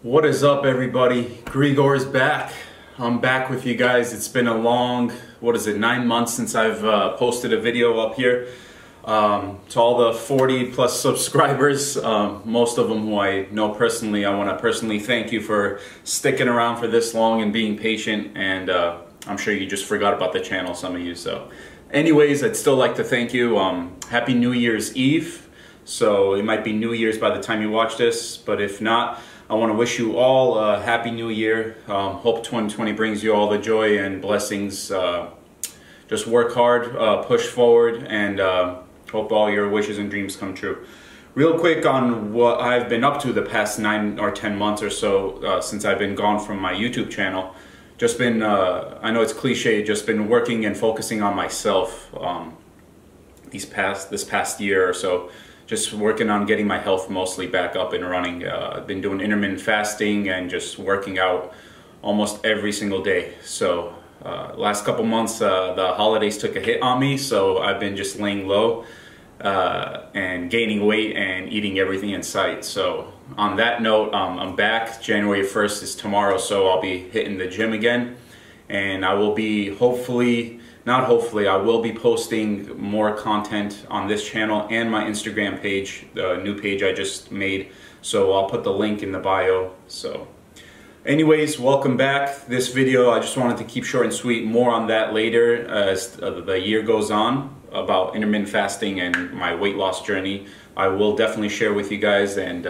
What is up, everybody? Grigor's back. I'm back with you guys. It's been a long, 9 months since I've posted a video up here. To all the 40 plus subscribers, most of them who I know personally, I want to personally thank you for sticking around for this long and being patient. And I'm sure you just forgot about the channel, some of you. So anyways, I'd still like to thank you. Happy New Year's Eve. So it might be New Year's by the time you watch this, but if not, I want to wish you all a Happy New Year. Hope 2020 brings you all the joy and blessings. Just work hard, push forward, and hope all your wishes and dreams come true. Real quick on what I've been up to the past 9 or 10 months or so since I've been gone from my YouTube channel. Just been, I know it's cliche, just been working and focusing on myself this past year or so. Just working on getting my health mostly back up and running. I've been doing intermittent fasting and just working out almost every single day. So last couple months, the holidays took a hit on me, so I've been just laying low and gaining weight and eating everything in sight. So on that note, I'm back. January 1st is tomorrow, so I'll be hitting the gym again. And I will be I will be posting more content on this channel and my Instagram page, the new page I just made. So I'll put the link in the bio. So anyways, welcome back. This video, I just wanted to keep short and sweet. More on that later as the year goes on about intermittent fasting and my weight loss journey. I will definitely share with you guys, and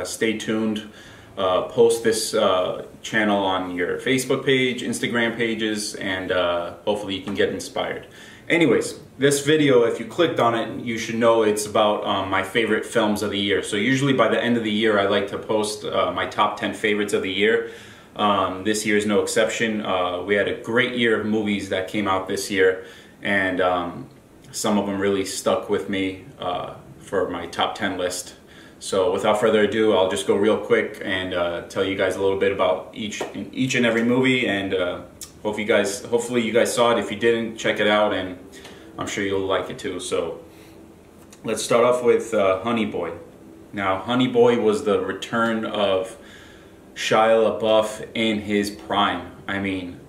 stay tuned. Post this channel on your Facebook page, Instagram pages, and hopefully you can get inspired. Anyways, this video, if you clicked on it, you should know it's about my favorite films of the year. So usually by the end of the year, I like to post my top 10 favorites of the year. This year is no exception. We had a great year of movies that came out this year, and some of them really stuck with me for my top 10 list. So without further ado, I'll just go real quick and tell you guys a little bit about each and every movie, and hopefully you guys saw it. If you didn't, check it out, and I'm sure you'll like it too. So let's start off with Honey Boy. Now, Honey Boy was the return of Shia LaBeouf in his prime. I mean,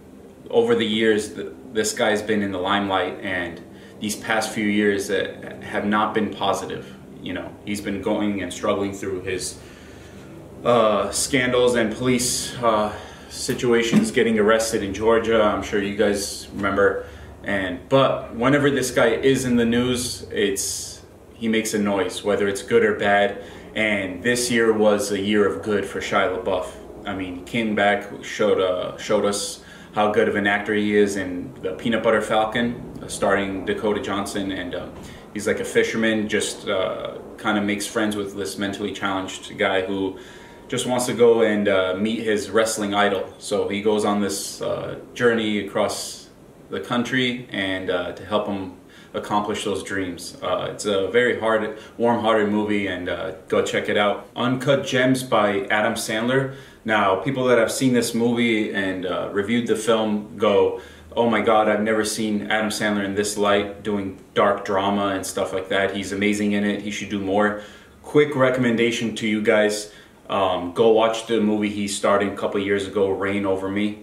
over the years, this guy's been in the limelight, and these past few years have not been positive. You know, he's been going and struggling through his scandals and police situations, getting arrested in Georgia. I'm sure you guys remember. But whenever this guy is in the news, he makes a noise, whether it's good or bad. And this year was a year of good for Shia LaBeouf. I mean, he came back, showed us how good of an actor he is in The Peanut Butter Falcon, starring Dakota Johnson, and he's like a fisherman, just kind of makes friends with this mentally challenged guy who just wants to go and meet his wrestling idol. So he goes on this journey across the country and to help him accomplish those dreams. It's a very warm-hearted movie, and go check it out. Uncut Gems by Adam Sandler. Now, people that have seen this movie and reviewed the film go, oh my God, I've never seen Adam Sandler in this light, doing dark drama and stuff like that. He's amazing in it. He should do more. Quick recommendation to you guys. Go watch the movie he starred in a couple years ago, Reign Over Me.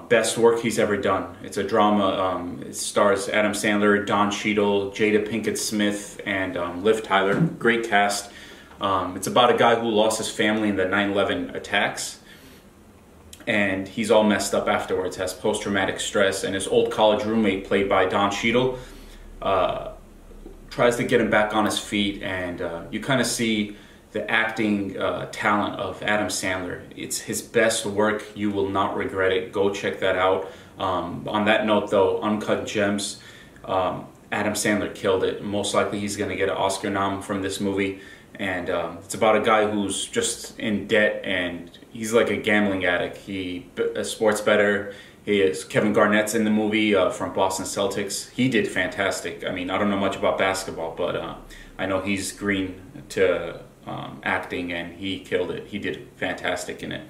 Best work he's ever done. It's a drama. It stars Adam Sandler, Don Cheadle, Jada Pinkett Smith, and Liv Tyler. Great cast. It's about a guy who lost his family in the 9/11 attacks, and he's all messed up afterwards, has post-traumatic stress, and his old college roommate, played by Don Cheadle, tries to get him back on his feet, and you kind of see the acting talent of Adam Sandler. It's his best work. You will not regret it. Go check that out. On that note though, Uncut Gems, Adam Sandler killed it. Most likely he's going to get an Oscar nom from this movie. And it's about a guy who's just in debt, and he's like a gambling addict. He a sports bettor. Kevin Garnett's in the movie from Boston Celtics. He did fantastic. I mean, I don't know much about basketball, but I know he's green to acting, and he killed it. He did fantastic in it.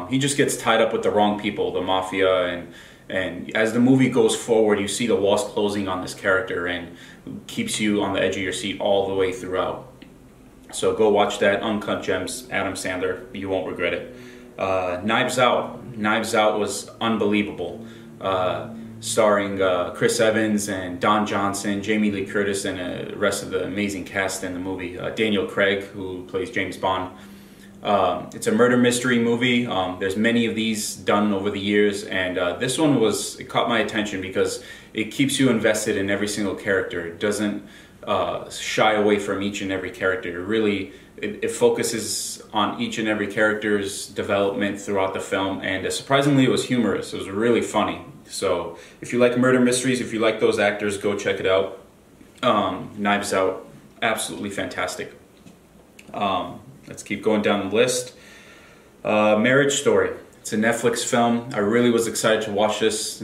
He just gets tied up with the wrong people, the mafia, and as the movie goes forward, you see the walls closing on this character, and keeps you on the edge of your seat all the way throughout. So go watch that, Uncut Gems, Adam Sandler. You won't regret it. Knives Out. Knives Out was unbelievable. Starring Chris Evans and Don Johnson, Jamie Lee Curtis, and the rest of the amazing cast in the movie. Daniel Craig, who plays James Bond. It's a murder mystery movie. There's many of these done over the years, and this one it caught my attention because it keeps you invested in every single character. It doesn't shy away from each and every character. It focuses on each and every character's development throughout the film, and surprisingly it was humorous. It was really funny. So if you like murder mysteries, if you like those actors, go check it out. Knives Out, absolutely fantastic. Let's keep going down the list. Marriage Story. It's a Netflix film. I really was excited to watch this.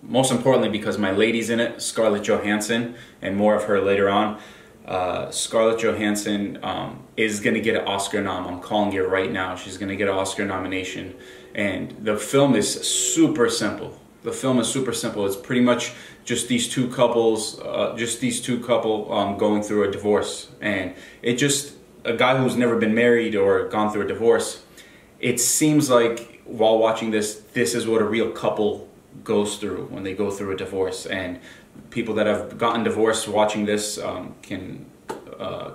Most importantly because my lady's in it, Scarlett Johansson, and more of her later on. Scarlett Johansson is going to get an Oscar nom. I'm calling it right now. She's going to get an Oscar nomination. And the film is super simple. The film is super simple. It's pretty much just these two couples, going through a divorce. And a guy who's never been married or gone through a divorce, it seems like while watching this is what a real couple goes through when they go through a divorce. And people that have gotten divorced watching this can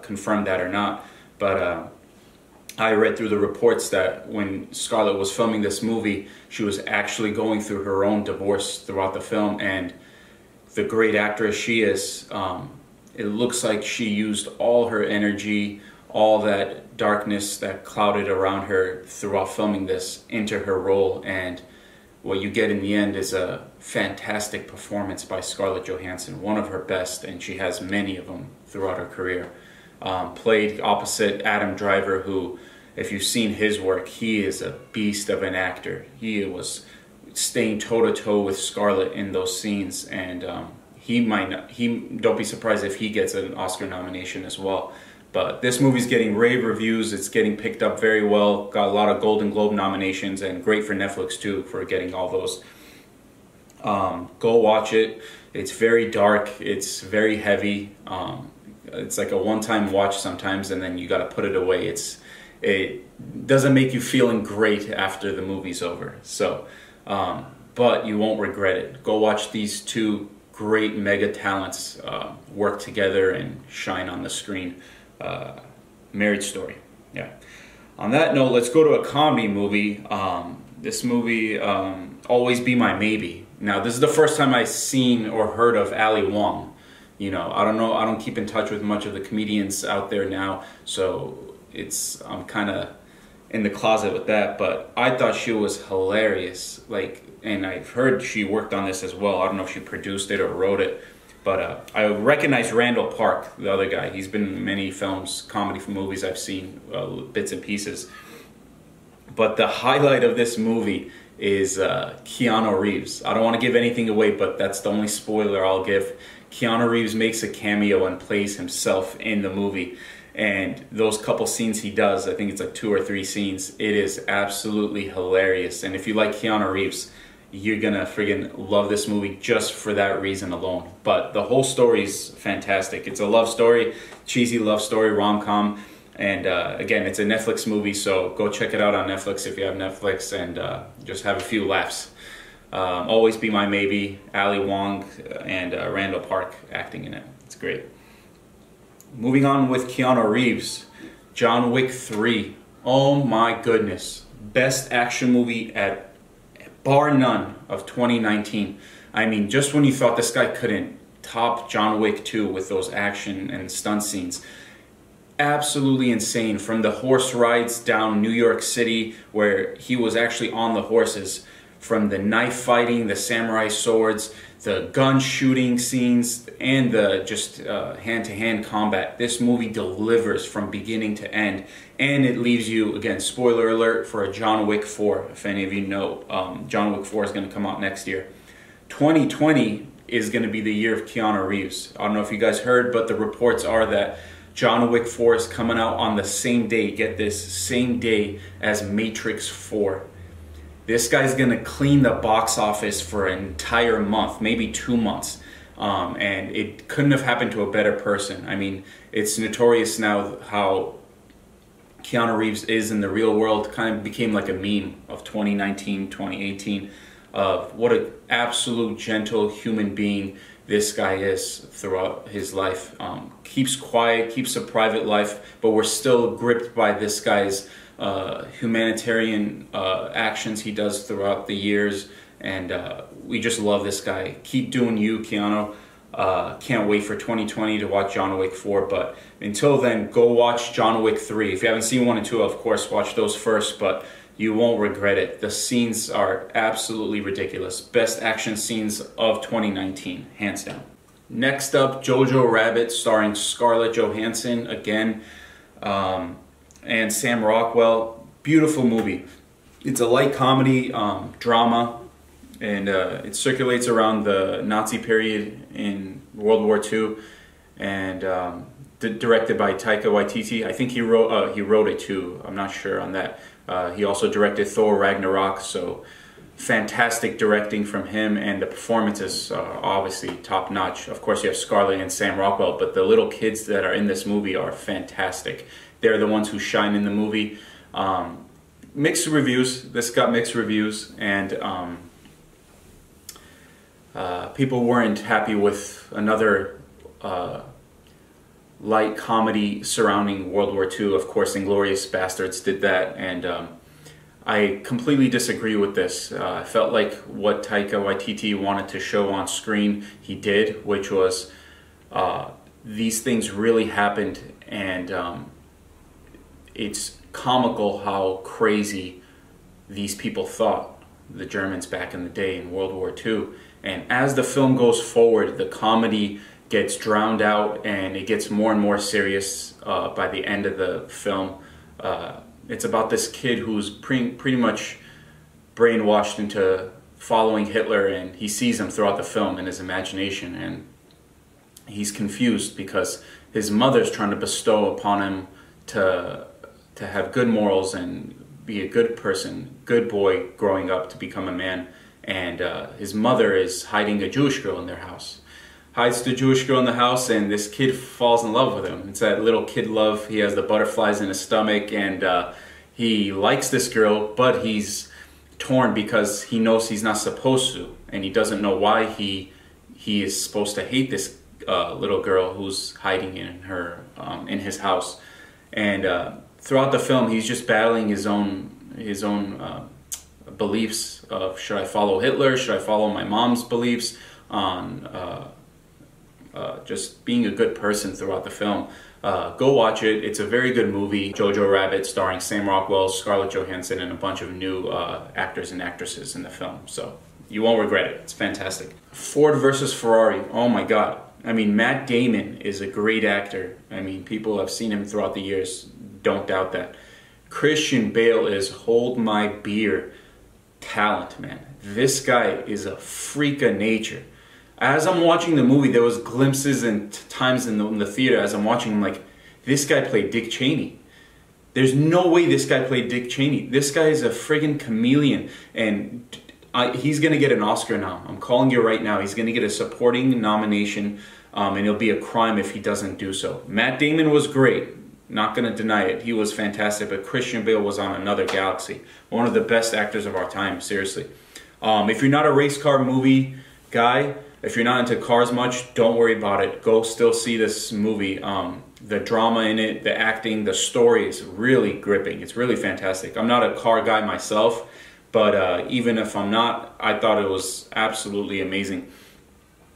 confirm that or not. But I read through the reports that when Scarlett was filming this movie, she was actually going through her own divorce throughout the film. And the great actress she is, it looks like she used all her energy, all that darkness that clouded around her throughout filming this into her role. And what you get in the end is a fantastic performance by Scarlett Johansson, one of her best, and she has many of them throughout her career. Played opposite Adam Driver, who, if you've seen his work, he is a beast of an actor. He was staying toe-to-toe with Scarlett in those scenes, and don't be surprised if he gets an Oscar nomination as well. But this movie's getting rave reviews. It's getting picked up very well. Got a lot of Golden Globe nominations, and great for Netflix too for getting all those. Go watch it. It's very dark. It's very heavy. It's like a one-time watch sometimes, and then you got to put it away. It doesn't make you feeling great after the movie's over. So, but you won't regret it. Go watch these two great mega talents work together and shine on the screen. Marriage Story. Yeah. On that note, let's go to a comedy movie. This movie, Always Be My Maybe. Now, this is the first time I've seen or heard of Ali Wong. You know, I don't know. I don't keep in touch with much of the comedians out there now, so I'm kind of in the closet with that. But I thought she was hilarious. And I've heard she worked on this as well. I don't know if she produced it or wrote it. But I recognize Randall Park, the other guy. He's been in many films, comedy movies I've seen, bits and pieces. But the highlight of this movie is Keanu Reeves. I don't want to give anything away, but that's the only spoiler I'll give. Keanu Reeves makes a cameo and plays himself in the movie. And those couple scenes he does, I think it's like 2 or 3 scenes, it is absolutely hilarious. And if you like Keanu Reeves, you're gonna friggin' love this movie just for that reason alone. But the whole story is fantastic. It's a love story, cheesy love story, rom-com. And again, it's a Netflix movie, so go check it out on Netflix if you have Netflix, and just have a few laughs. Always Be My Maybe, Ali Wong and Randall Park acting in it. It's great. Moving on with Keanu Reeves, John Wick 3. Oh my goodness. Best action movie at bar none of 2019. I mean, just when you thought this guy couldn't top John Wick 2 with those action and stunt scenes. Absolutely insane. From the horse rides down New York City, where he was actually on the horses, from the knife fighting, the samurai swords, the gun shooting scenes, and the just hand-to-hand combat. This movie delivers from beginning to end, and it leaves you, again, spoiler alert, for a John Wick 4. If any of you know, John Wick 4 is going to come out next year. 2020 is going to be the year of Keanu Reeves. I don't know if you guys heard, but the reports are that John Wick 4 is coming out on the same day, get this, same day as Matrix 4. This guy's gonna clean the box office for an entire month, maybe 2 months. and it couldn't have happened to a better person. I mean, it's notorious now how Keanu Reeves is in the real world. Kind of became like a meme of 2019, 2018, of what an absolute gentle human being this guy is throughout his life. Keeps quiet, keeps a private life, but we're still gripped by this guy's humanitarian actions he does throughout the years, and we just love this guy. Keep doing you, Keanu. Can't wait for 2020 to watch John Wick 4, but until then, go watch John Wick 3. If you haven't seen 1 and 2, of course, watch those first, but you won't regret it. The scenes are absolutely ridiculous. Best action scenes of 2019, hands down. Next up, Jojo Rabbit, starring Scarlett Johansson again, and Sam Rockwell. Beautiful movie. It's a light comedy drama, and it circulates around the Nazi period in World War II, and directed by Taika Waititi. I think he wrote it too. I'm not sure on that. He also directed Thor Ragnarok, so fantastic directing from him, and the performances are obviously top notch. Of course, you have Scarlett and Sam Rockwell, but the little kids that are in this movie are fantastic. They're the ones who shine in the movie. Mixed reviews. This got mixed reviews, and people weren't happy with another light comedy surrounding World War II. Of course, Inglourious Basterds did that, and I completely disagree with this. I felt like what Taika Waititi wanted to show on screen, he did, which was these things really happened, and it's comical how crazy these people thought, the Germans back in the day in World War II. And as the film goes forward, the comedy gets drowned out and it gets more and more serious by the end of the film. It's about this kid who's pretty much brainwashed into following Hitler, and he sees him throughout the film in his imagination, and he's confused because his mother's trying to bestow upon him to have good morals and be a good person, good boy growing up to become a man. And his mother is hiding a Jewish girl in their house. Hides the Jewish girl in the house, and this kid falls in love with him. It's that little kid love. He has the butterflies in his stomach, and he likes this girl, but he's torn because he knows he's not supposed to, and he doesn't know why he is supposed to hate this little girl who's hiding in his house. And throughout the film, he's just battling his own beliefs of, should I follow Hitler? Should I follow my mom's beliefs on just being a good person throughout the film? Go watch it. It's a very good movie. Jojo Rabbit, starring Sam Rockwell, Scarlett Johansson, and a bunch of new actors and actresses in the film. So you won't regret it. It's fantastic. Ford versus Ferrari. Oh my God. I mean, Matt Damon is a great actor. I mean, people have seen him throughout the years. Don't doubt that. Christian Bale is hold my beer talent, man. This guy is a freak of nature. As I'm watching the movie, there was glimpses and times in the theater as I'm watching, I'm like, this guy played Dick Cheney. There's no way this guy played Dick Cheney. This guy is a friggin' chameleon, and he's going to get an Oscar now. I'm calling you right now. He's going to get a supporting nomination, and it'll be a crime if he doesn't do so. Matt Damon was great. Not going to deny it. He was fantastic, but Christian Bale was on another galaxy. One of the best actors of our time, seriously. If you're not a race car movie guy, if you're not into cars much, don't worry about it. Go still see this movie. The drama in it, the acting, the story is really gripping. It's really fantastic. I'm not a car guy myself, but even if I'm not, I thought it was absolutely amazing.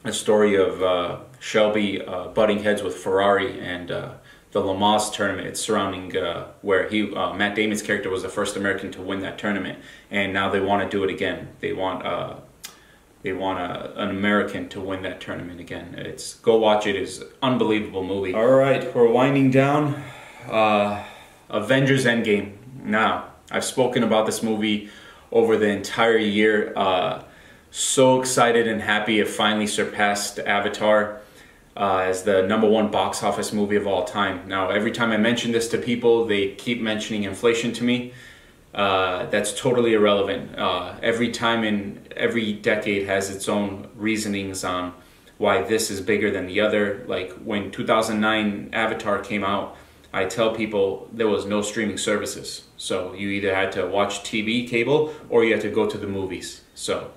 A story of Shelby butting heads with Ferrari and the Le Mans tournament. It's surrounding where Matt Damon's character was the first American to win that tournament, and now they want to do it again. They want an American to win that tournament again. Go watch it. It's an unbelievable movie. All right, we're winding down. Avengers Endgame. Now, I've spoken about this movie over the entire year. So excited and happy it finally surpassed Avatar as the #1 box office movie of all time. Now, every time I mention this to people, they keep mentioning inflation to me. That's totally irrelevant. Every time in every decade has its own reasonings on why this is bigger than the other. Like when 2009 Avatar came out, I tell people there was no streaming services. So you either had to watch TV, cable, or you had to go to the movies. So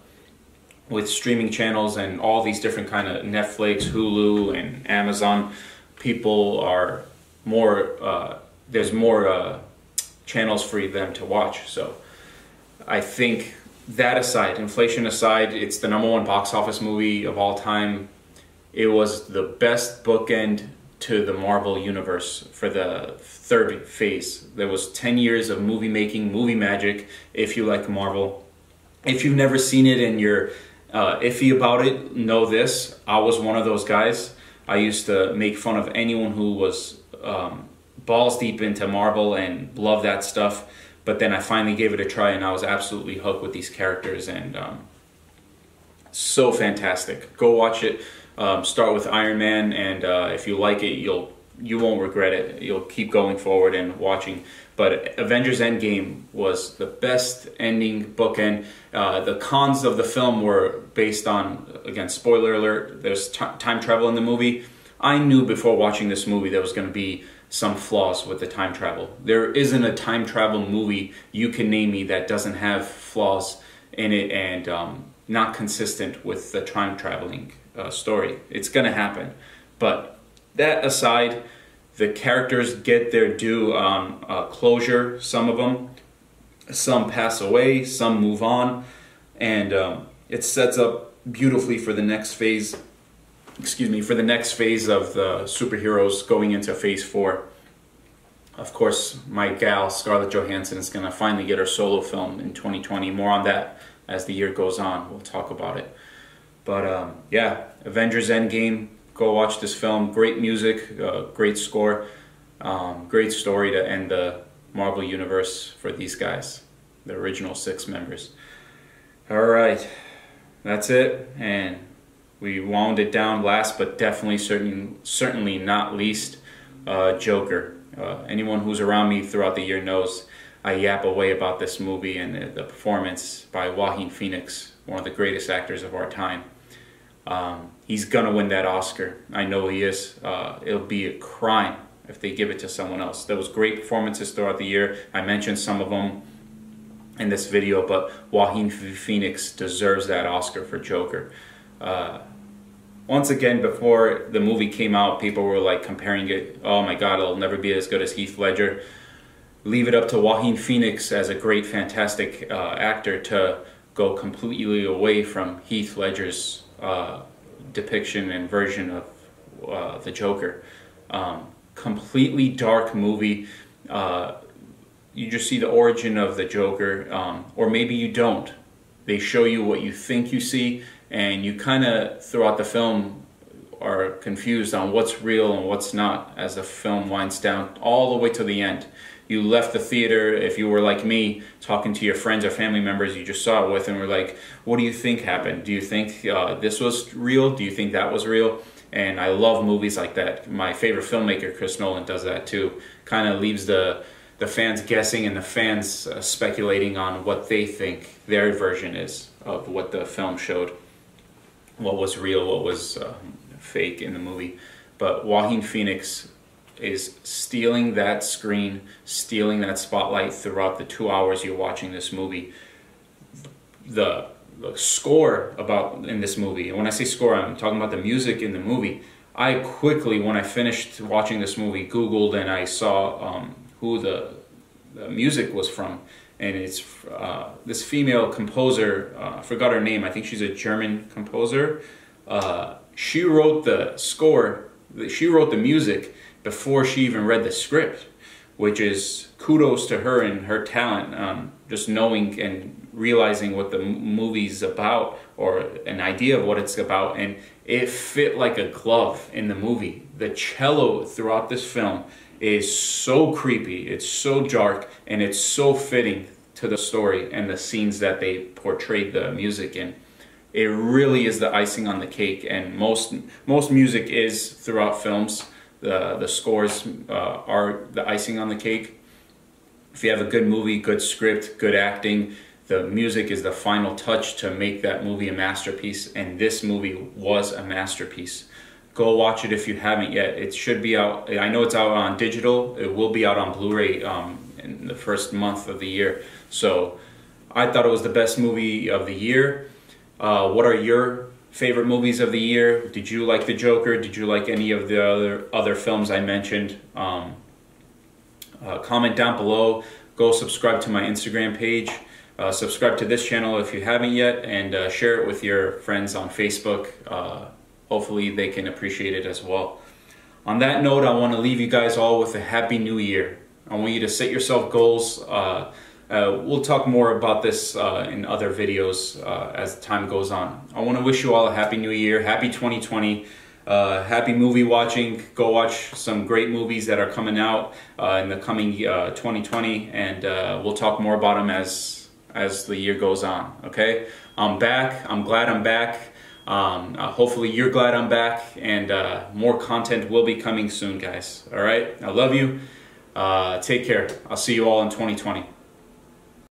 with streaming channels and all these different kind of Netflix, Hulu, and Amazon, people are more, there's more channels for them to watch. So I think that aside, inflation aside, it's the #1 box office movie of all time. It was the best bookend to the Marvel universe for the third phase. There was 10 years of movie making, movie magic, if you like Marvel. If you've never seen it and you're iffy about it, know this. I was one of those guys. I used to make fun of anyone who was balls deep into Marvel and loved that stuff. But then I finally gave it a try and I was absolutely hooked with these characters, and so fantastic. Go watch it. Start with Iron Man, and if you like it, you won't regret it. You'll keep going forward and watching. But Avengers Endgame was the best ending bookend. The cons of the film were based on, again, spoiler alert, there's time travel in the movie. I knew before watching this movie there was going to be some flaws with the time travel. There isn't a time travel movie you can name me that doesn't have flaws in it and not consistent with the time traveling story. It's gonna happen. But that aside, the characters get their due closure, some of them. Some pass away, some move on, and it sets up beautifully for the next phase. For the next phase of the superheroes going into phase 4. Of course, my gal, Scarlett Johansson, is going to finally get her solo film in 2020. More on that as the year goes on. We'll talk about it. But yeah, Avengers Endgame, go watch this film. Great music, great score, great story to end the Marvel Universe for these guys, the original 6 members. All right, that's it. And we wound it down last, but definitely certainly not least, Joker. Anyone who's around me throughout the year knows I yap away about this movie and the performance by Joaquin Phoenix, one of the greatest actors of our time. He's gonna win that Oscar. I know he is. It'll be a crime if they give it to someone else. There was great performances throughout the year. I mentioned some of them in this video, but Joaquin Phoenix deserves that Oscar for Joker. Once again, before the movie came out, people were like comparing it, oh my god, it'll never be as good as Heath Ledger. Leave it up to Joaquin Phoenix as a great, fantastic actor to go completely away from Heath Ledger's depiction and version of the Joker. Completely dark movie. You just see the origin of the Joker, or maybe you don't. They show you what you think you see, and you kind of, throughout the film, are confused on what's real and what's not as the film winds down all the way to the end. You left the theater, if you were like me, talking to your friends or family members you just saw it with, and were like, what do you think happened? Do you think this was real? Do you think that was real? And I love movies like that. My favorite filmmaker, Chris Nolan, does that too. Kind of leaves the fans guessing and the fans speculating on what they think their version is of what the film showed. What was real, what was fake in the movie. But Joaquin Phoenix is stealing that screen, stealing that spotlight throughout the 2 hours you're watching this movie. The score in this movie, and when I say score, I'm talking about the music in the movie. I quickly, when I finished watching this movie, Googled and I saw who the music was from. And it's this female composer, I forgot her name, I think she's a German composer. She wrote the score, she wrote the music before she even read the script, which is kudos to her and her talent, just knowing and realizing what the movie's about, or an idea of what it's about, and it fit like a glove in the movie. The cello throughout this film is so creepy, it's so dark, and it's so fitting to the story and the scenes that they portrayed the music in. It really is the icing on the cake, and most music is throughout films. The scores are the icing on the cake. If you have a good movie, good script, good acting, the music is the final touch to make that movie a masterpiece, and this movie was a masterpiece. Go watch it if you haven't yet. It should be out. I know it's out on digital. It will be out on Blu-ray in the first month of the year. So I thought it was the best movie of the year. What are your favorite movies of the year? Did you like The Joker? Did you like any of the other films I mentioned? Comment down below. Go subscribe to my Instagram page. Subscribe to this channel if you haven't yet, and share it with your friends on Facebook. Hopefully they can appreciate it as well. On that note, I want to leave you guys all with a Happy New Year. I want you to set yourself goals. We'll talk more about this in other videos as time goes on. I want to wish you all a Happy New Year, Happy 2020, happy movie watching. Go watch some great movies that are coming out in the coming 2020, and we'll talk more about them as the year goes on. Okay, I'm back. I'm glad I'm back. Hopefully you're glad I'm back, and more content will be coming soon, guys. All right, I love you. Take care. I'll see you all in 2020.